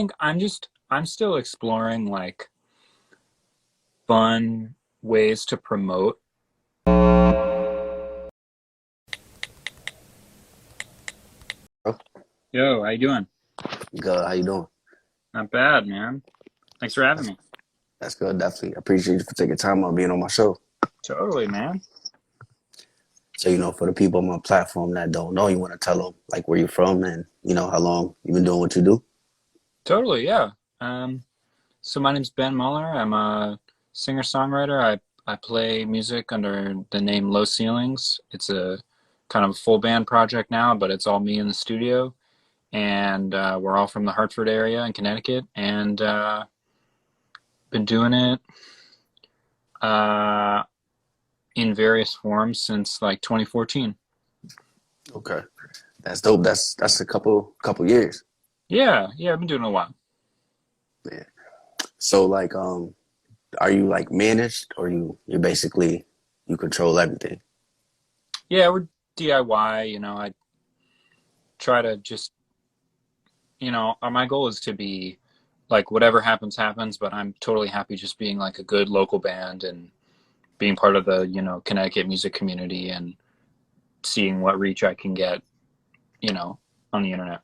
think I'm still exploring like fun ways to promote. Oh, Yo, how you doing? good. How you doing? Not bad, man. Thanks for having That's me. that's good. Definitely appreciate you for taking time out being on my show. Totally, man. So for the people on my platform that don't know, you want to tell them like where you're from and how long you've been doing what you do. Totally, yeah. Um, so my name's Ben Muller. I'm a singer-songwriter. I play music under the name Low Ceilings. It's a kind of a full band project now, but it's all me in the studio. And we're all from the Hartford area in Connecticut, and been doing it uh, in various forms since like 2014. Okay, that's dope. That's a couple years. Yeah, yeah, I've been doing it a while. Yeah. So like are you like managed or you're basically you control everything? Yeah, we're DIY. I try to just, my goal is to be like whatever happens, happens, but I'm totally happy just being like a good local band and being part of the, Connecticut music community and seeing what reach I can get, you know, on the internet.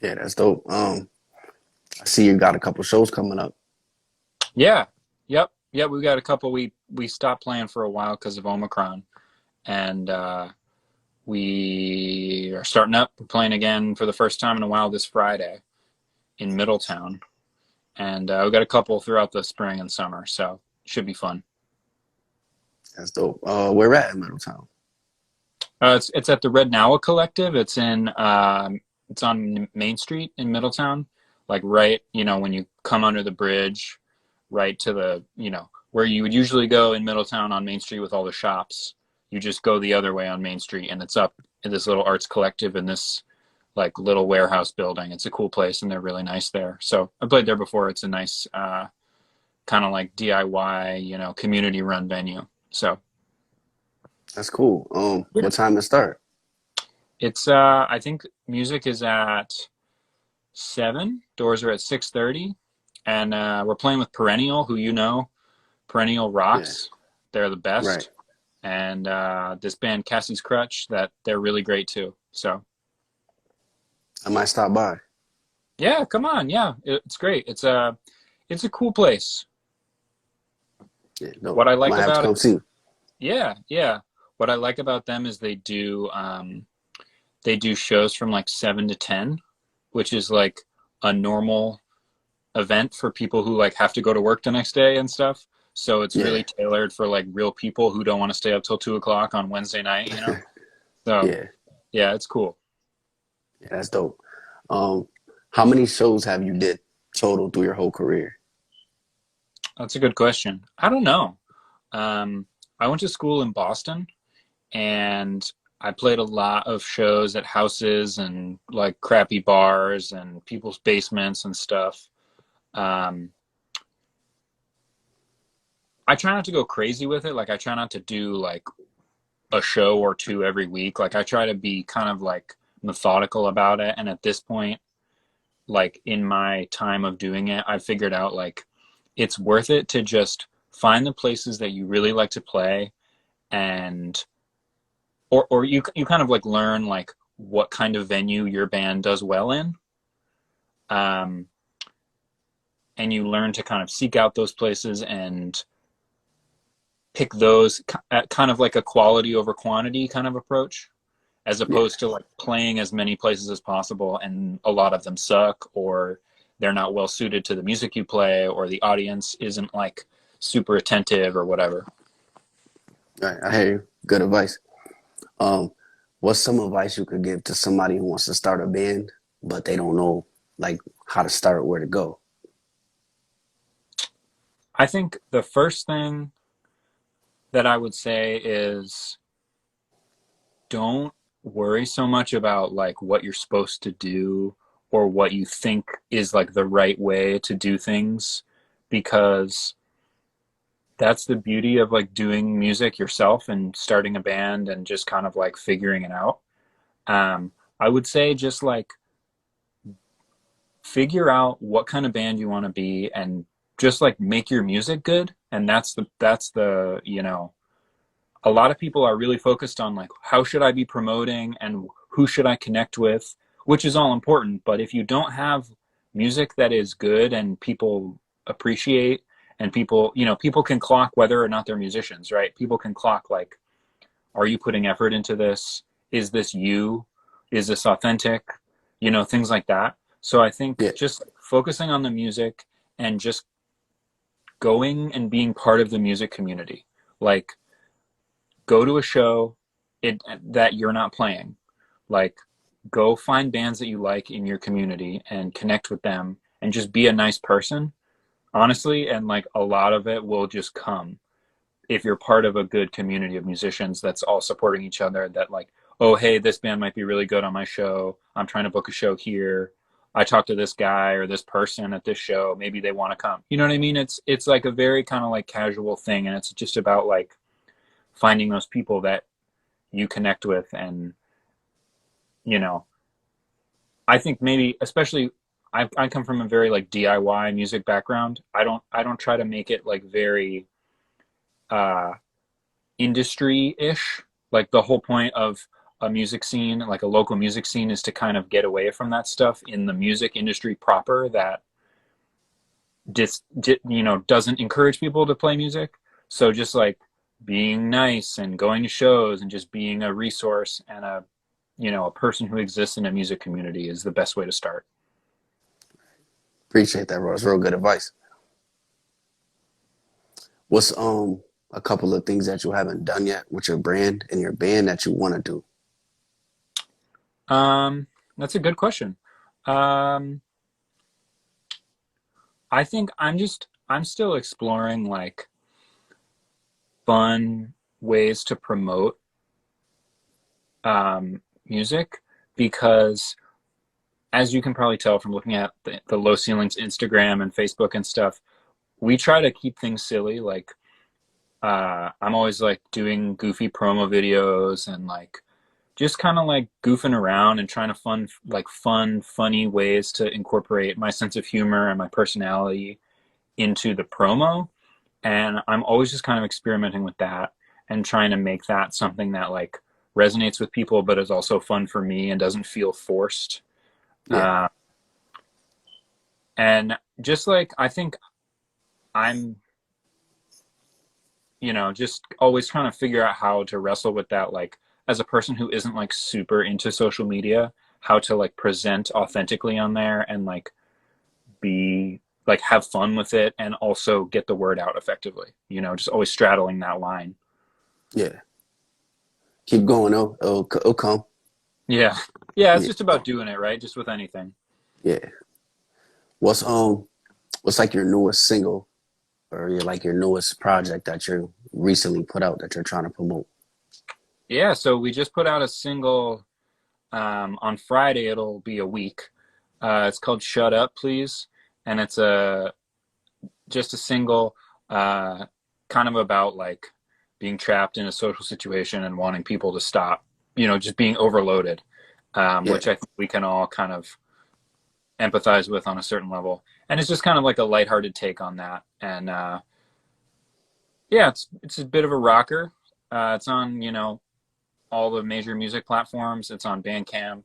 Yeah, that's dope. I see you got a couple shows coming up. Yeah. Yep. Yep. We got a couple. We stopped playing for a while because of Omicron, and we are starting up. We're playing again for the first time in a while this Friday in Middletown, and we got a couple throughout the spring and summer, so should be fun. That's dope. Where at in Middletown? It's at the Red Nowa Collective. It's on Main Street in Middletown, like right, when you come under the bridge, right to the, where you would usually go in Middletown on Main Street with all the shops. You just go the other way on Main Street, and it's up in this little arts collective in this like little warehouse building. It's a cool place, and they're really nice there. So I played there before. It's a nice kind of like DIY, community run venue. So That's cool. yeah. What time to start? It's I think music is at 7. Doors are at 6:30, and we're playing with Perennial, who Perennial Yeah, rocks. They're the right. best, and this band Cassie's Crutch, that they're really great too. So I might stop by. yeah, come on, yeah, it's great. It's a cool place. Yeah, no, What I I like might have to about it, come see. yeah, yeah. What I like about them is they do shows from like 7 to 10, which is like a normal event for people who like have to go to work the next day and stuff. So it's Yeah, really tailored for like real people who don't want to stay up till 2 o'clock on Wednesday night. So yeah, yeah, it's cool. yeah, that's dope. Um, how many shows have you did total through your whole career? That's a good question. I don't know. I went to school in Boston, and I played a lot of shows at houses and like crappy bars and people's basements and stuff. Um, I try not to go crazy with it. Like I try not to do like a show or two every week. Like I try to be kind of like methodical about it. And at this point, like in my time of doing it, I figured out like it's worth it to just find the places that you really like to play, and or you kind of like learn like what kind of venue your band does well in. Um and you learn to kind of seek out those places and pick those at kind of like a quality over quantity kind of approach, as Yeah, opposed to like playing as many places as possible and a lot of them suck, or they're not well suited to the music you play, or the audience isn't like super attentive or whatever. right. I hear you. Good advice. Um, what's some advice you could give to somebody who wants to start a band but they don't know like how to start, where to go? I think the first thing that I would say is don't worry so much about like what you're supposed to do or what you think is like the right way to do things, because that's the beauty of like doing music yourself and starting a band and just kind of like figuring it out. I would say just like figure out what kind of band you want to be and just like make your music good. And that's the a lot of people are really focused on like how should I be promoting and who should I connect with, which is all important. But if you don't have music that is good and people appreciate, and people can clock whether or not they're musicians, right? People can clock like, are you putting effort into this? Is this you? Is this authentic? Things like that. So I think Yeah, just focusing on the music and just going and being part of the music community. Like, go to a show that you're not playing. Like, go find bands that you like in your community and connect with them and just be a nice person, honestly. And like a lot of it will just come if you're part of a good community of musicians that's all supporting each other, that like, oh, hey, this band might be really good on my show. I'm trying to book a show here. I talked to this guy or this person at this show. Maybe they want to come. You know what I mean? It's like a very kind of like casual thing, and it's just about like finding those people that you connect with. And you know I think maybe especially I come from a very like DIY music background. I don't try to make it like very uh industry-ish. Like, the whole point of a music scene, like a local music scene, is to kind of get away from that stuff in the music industry proper, that doesn't encourage people to play music. So just like being nice and going to shows and just being a resource and a person who exists in a music community is the best way to start. appreciate that, bro. It's real good advice. What's a couple of things that you haven't done yet with your brand and your band that you want to do? That's a good question. um I think I'm still exploring like fun ways to promote music, because as you can probably tell from looking at the Low Ceilings Instagram and Facebook and stuff, we try to keep things silly. Like, I'm always like doing goofy promo videos and like just kind of like goofing around and trying to funny ways to incorporate my sense of humor and my personality into the promo. And I'm always just kind of experimenting with that and trying to make that something that like resonates with people, but is also fun for me and doesn't feel forced. Yeah, Uh, and just like, I think I'm, just always trying to figure out how to wrestle with that, like, as a person who isn't like super into social media, how to like present authentically on there and like be like have fun with it and also get the word out effectively. Just always straddling that line. yeah. Keep going. It'll come. Yeah. Yeah, it's Yeah, just about doing it, right? Just with anything. yeah. What's what's like your newest single or your newest project that you recently put out that you're trying to promote? Yeah, so we just put out a single on Friday. It'll be a week. It's called Shut Up Please, and it's a just a single, uh kind of about like being trapped in a social situation and wanting people to stop, just being overloaded, which Yeah, I think we can all kind of empathize with on a certain level. And it's just kind of like a lighthearted take on that. And yeah, it's a bit of a rocker. It's on, all the major music platforms. It's on Bandcamp.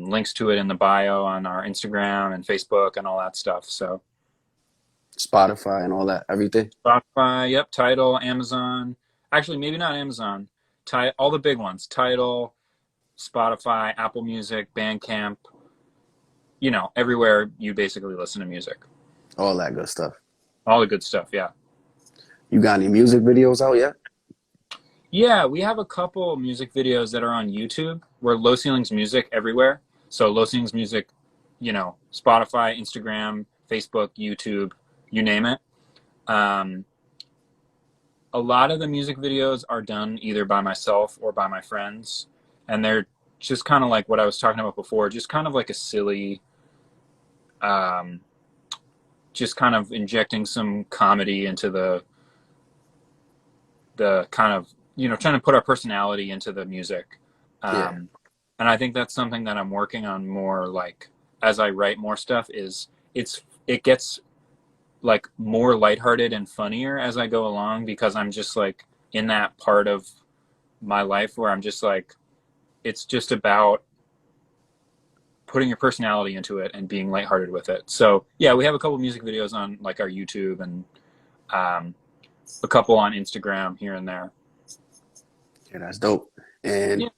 Links to it in the bio on our Instagram and Facebook and all that stuff. So Spotify and all that, everything. Spotify, yep, Tidal, Amazon. Actually, maybe not Amazon. All the big ones: Tidal, Spotify, Apple Music, Bandcamp. Everywhere you basically listen to music. All that good stuff. All the good stuff. Yeah. You got any music videos out yet? Yeah, we have a couple music videos that are on YouTube. We're Low Ceilings Music everywhere. So Low Ceilings Music, Spotify, Instagram, Facebook, YouTube, you name it. Um, a lot of the music videos are done either by myself or by my friends, and they're just kind of like what I was talking about before, just kind of like a silly, um, just kind of injecting some comedy into the kind of, trying to put our personality into the music. Yeah, um, and I think that's something that I'm working on more, like as I write more stuff is it gets like more lighthearted and funnier as I go along because I'm just like in that part of my life where I'm just like it's just about putting your personality into it and being lighthearted with it. So yeah, we have a couple music videos on like our YouTube and um, a couple on Instagram here and there. Yeah, that's dope. And Yeah,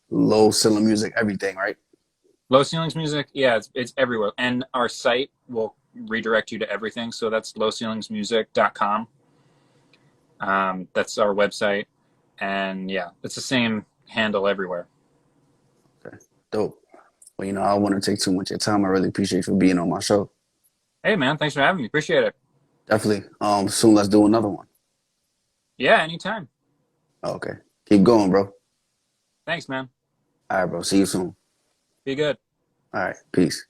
low ceiling music, everything, right? low ceilings music. Yeah, it's everywhere, and our site will redirect you to everything. So that's lowceilingsmusic.com. That's our website, and yeah, it's the same handle everywhere. Okay, dope. Well, I don't want to take too much of your time. I really appreciate you for being on my show. Hey man, thanks for having me. Appreciate it. Definitely. Soon let's do another one. Yeah, anytime. Okay. Keep going, bro. Thanks, man. All right, bro. See you soon. Be good. All right. Peace.